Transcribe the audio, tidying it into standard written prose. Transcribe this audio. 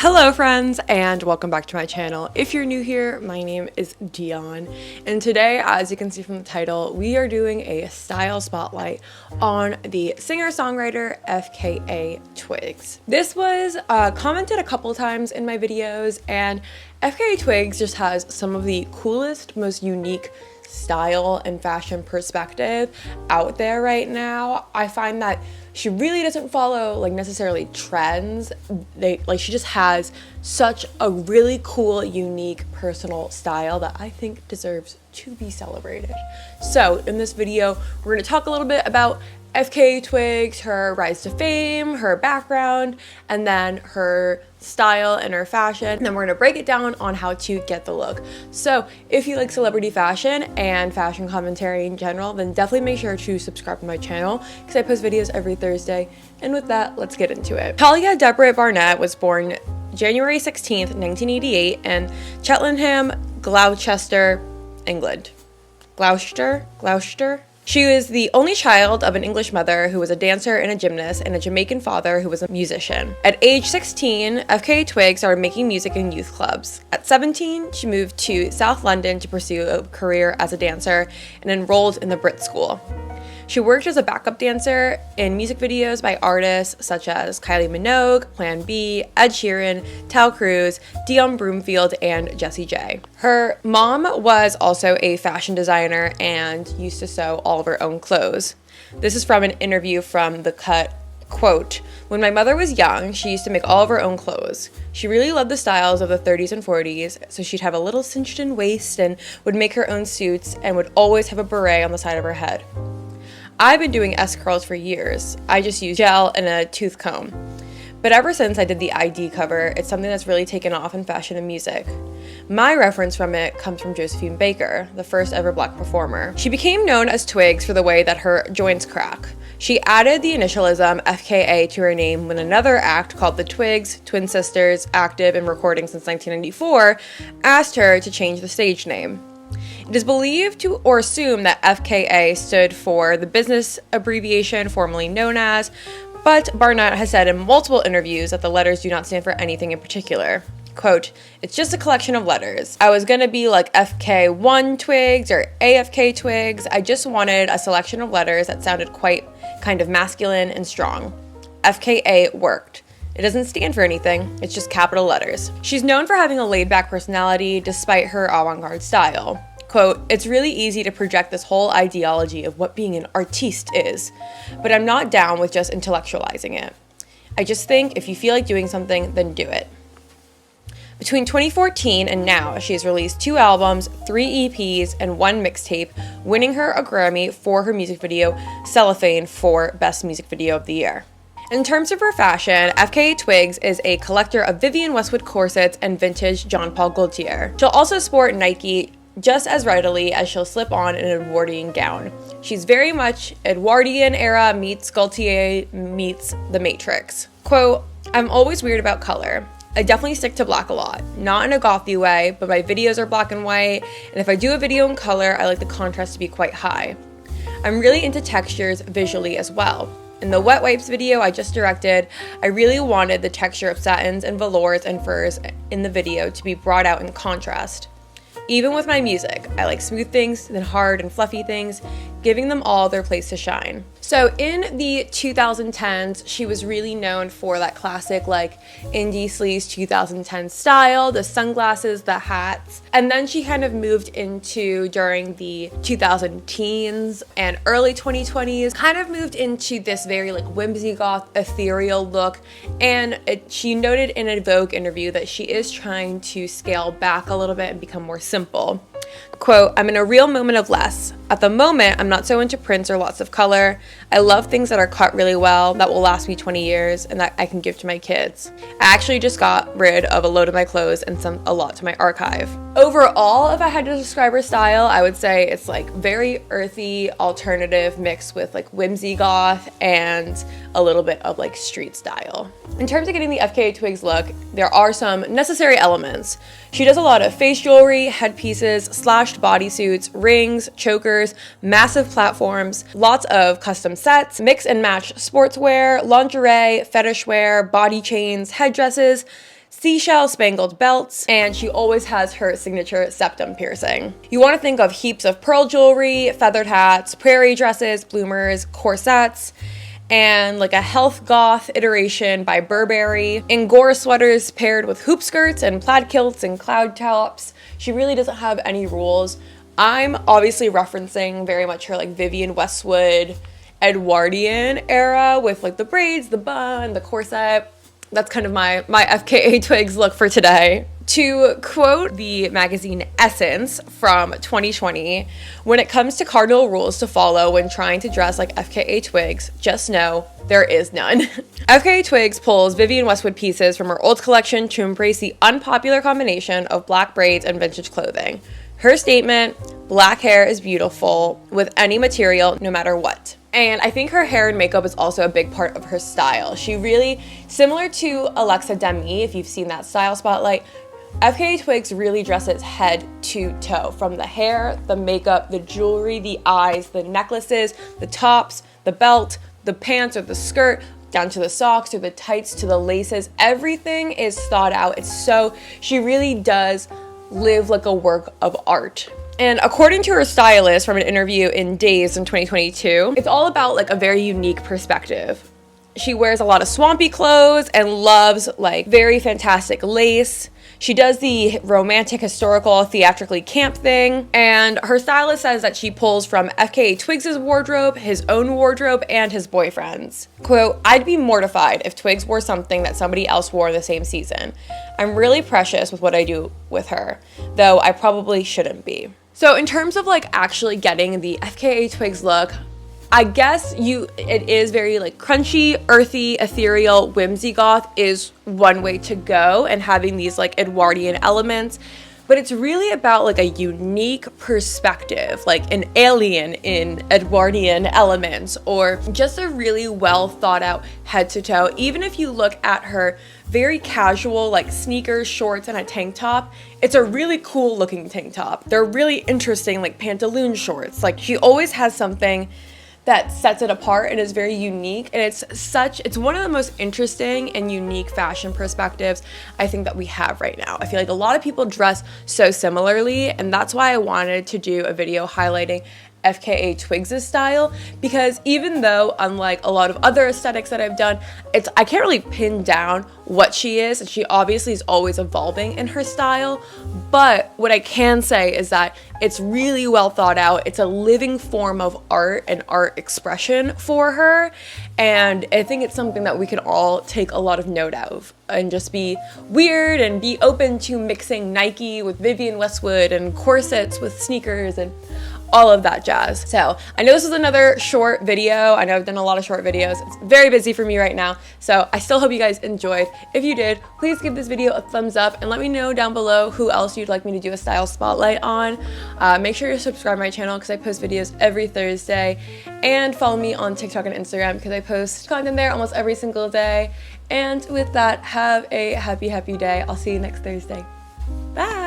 Hello friends, and welcome back to my channel. If you're new here, my name is Dion, and today, as you can see from the title, we are doing a style spotlight on the singer-songwriter FKA Twigs. This was commented a couple times in my videos, and FKA Twigs just has some of the coolest, most unique style and fashion perspective out there right now. I find that she really doesn't follow necessarily trends. She just has such a really cool, unique, personal style that I think deserves to be celebrated. So in this video, we're going to talk a little bit about FKA Twigs, her rise to fame, her background, and then her style and her fashion. And then we're gonna break it down on how to get the look. So if you like celebrity fashion and fashion commentary in general, then definitely make sure to subscribe to my channel because I post videos every Thursday. And with that, let's get into it. Talia Deborah Barnett was born January 16th, 1988 in Cheltenham, Gloucester, England. Gloucester? She was the only child of an English mother who was a dancer and a gymnast and a Jamaican father who was a musician. At age 16, FKA Twigs started making music in youth clubs. At 17, she moved to South London to pursue a career as a dancer and enrolled in the Brit School. She worked as a backup dancer in music videos by artists such as Kylie Minogue, Plan B, Ed Sheeran, Tal Cruz, Dion Broomfield, and Jessie J. Her mom was also a fashion designer and used to sew all of her own clothes. This is from an interview from The Cut. Quote, "When my mother was young, she used to make all of her own clothes. She really loved the styles of the 30s and 40s, so she'd have a little cinched-in waist and would make her own suits and would always have a beret on the side of her head. I've been doing S-curls for years. I just use gel and a tooth comb. But ever since I did the ID cover, it's something that's really taken off in fashion and music. My reference from it comes from Josephine Baker, the first ever Black performer. She became known as Twigs for the way that her joints crack. She added the initialism FKA to her name when another act called the Twigs, twin sisters, active and recording since 1994, asked her to change the stage name. It is believed to or assumed that FKA stood for the business abbreviation formerly known as, but Barnett has said in multiple interviews that the letters do not stand for anything in particular. Quote, "It's just a collection of letters. I was gonna be like FK1 Twigs or AFK Twigs. I just wanted a selection of letters that sounded quite kind of masculine and strong. FKA worked. It doesn't stand for anything, it's just capital letters." She's known for having a laid-back personality despite her avant-garde style. Quote, "It's really easy to project this whole ideology of what being an artiste is, but I'm not down with just intellectualizing it. I just think if you feel like doing something, then do it." Between 2014 and now, she has released 2 albums, 3 EPs, and 1 mixtape, winning her a Grammy for her music video, Cellophane, for Best Music Video of the Year. In terms of her fashion, FKA Twigs is a collector of Vivienne Westwood corsets and vintage Jean Paul Gaultier. She'll also sport Nike just as readily as she'll slip on an Edwardian gown. She's very much Edwardian era meets Gaultier meets The Matrix. Quote, "I'm always weird about color. I definitely stick to black a lot. Not in a gothy way, but my videos are black and white, and if I do a video in color, I like the contrast to be quite high. I'm really into textures visually as well. In the Wet Wipes video I just directed, I really wanted the texture of satins and velours and furs in the video to be brought out in contrast. Even with my music, I like smooth things than hard and fluffy things, giving them all their place to shine." So in the 2010s, she was really known for that classic indie sleaze 2010 style, the sunglasses, the hats. And then she kind of moved into, during the 2010s and early 2020s, kind of moved into this very whimsy goth, ethereal look. And she noted in a Vogue interview that she is trying to scale back a little bit and become more simple. Quote, "I'm in a real moment of less. At the moment, I'm not so into prints or lots of color. I love things that are cut really well, that will last me 20 years, and that I can give to my kids. I actually just got rid of a load of my clothes and a lot to my archive." Overall, if I had to describe her style, I would say it's very earthy, alternative, mixed with whimsy goth and a little bit of street style. In terms of getting the FKA Twigs look, there are some necessary elements. She does a lot of face jewelry, headpieces, slashed bodysuits, rings, chokers, shoulders, massive platforms, lots of custom sets, mix and match sportswear, lingerie, fetish wear, body chains, headdresses, seashell spangled belts, and she always has her signature septum piercing. You want to think of heaps of pearl jewelry, feathered hats, prairie dresses, bloomers, corsets, and like a health goth iteration by Burberry, Angora sweaters paired with hoop skirts and plaid kilts and cloud tops. She really doesn't have any rules. I'm obviously referencing very much her like Vivienne Westwood Edwardian era with like the braids, the bun, the corset. That's kind of my FKA Twigs look for today. To quote the magazine Essence from 2020, when it comes to cardinal rules to follow when trying to dress like FKA Twigs, just know there is none. FKA Twigs pulls Vivienne Westwood pieces from her old collection to embrace the unpopular combination of black braids and vintage clothing. Her statement, black hair is beautiful with any material, no matter what. And I think her hair and makeup is also a big part of her style. She really, similar to Alexa Demie, if you've seen that style spotlight, FKA Twigs really dresses head to toe, from the hair, the makeup, the jewelry, the eyes, the necklaces, the tops, the belt, the pants or the skirt, down to the socks or the tights to the laces. Everything is thought out. She really does live like a work of art. And according to her stylist from an interview in Days in 2022, it's all about like a very unique perspective. She wears a lot of swampy clothes and loves like very fantastic lace. She does the romantic, historical, theatrically camp thing. And her stylist says that she pulls from FKA Twigs' wardrobe, his own wardrobe, and his boyfriend's. Quote, I'd be mortified if Twigs wore something that somebody else wore the same season. I'm really precious with what I do with her, though I probably shouldn't be. So in terms of like actually getting the FKA Twigs look, I guess it is very like crunchy, earthy, ethereal, whimsy goth is one way to go, and having these like Edwardian elements. But it's really about like a unique perspective, like an alien in Edwardian elements, or just a really well thought out head to toe. Even if you look at her very casual like sneakers, shorts, and a tank top, it's a really cool looking tank top. They're really interesting like pantaloon shorts. Like she always has something that sets it apart and is very unique, and it's one of the most interesting and unique fashion perspectives I think that we have right now. I feel like a lot of people dress so similarly, and that's why I wanted to do a video highlighting FKA Twigs' style, because even though unlike a lot of other aesthetics that I've done, I can't really pin down what she is, and she obviously is always evolving in her style, but what I can say is that it's really well thought out. It's a living form of art and art expression for her, and I think it's something that we can all take a lot of note of and just be weird and be open to mixing Nike with Vivienne Westwood and corsets with sneakers and all of that jazz. So I know this is another short video. I know I've done a lot of short videos. It's very busy for me right now. So I still hope you guys enjoyed. If you did, please give this video a thumbs up and let me know down below who else you'd like me to do a style spotlight on. Make sure to subscribe to my channel because I post videos every Thursday, and follow me on TikTok and Instagram because I post content there almost every single day. And with that, have a happy day. I'll see you next Thursday. Bye.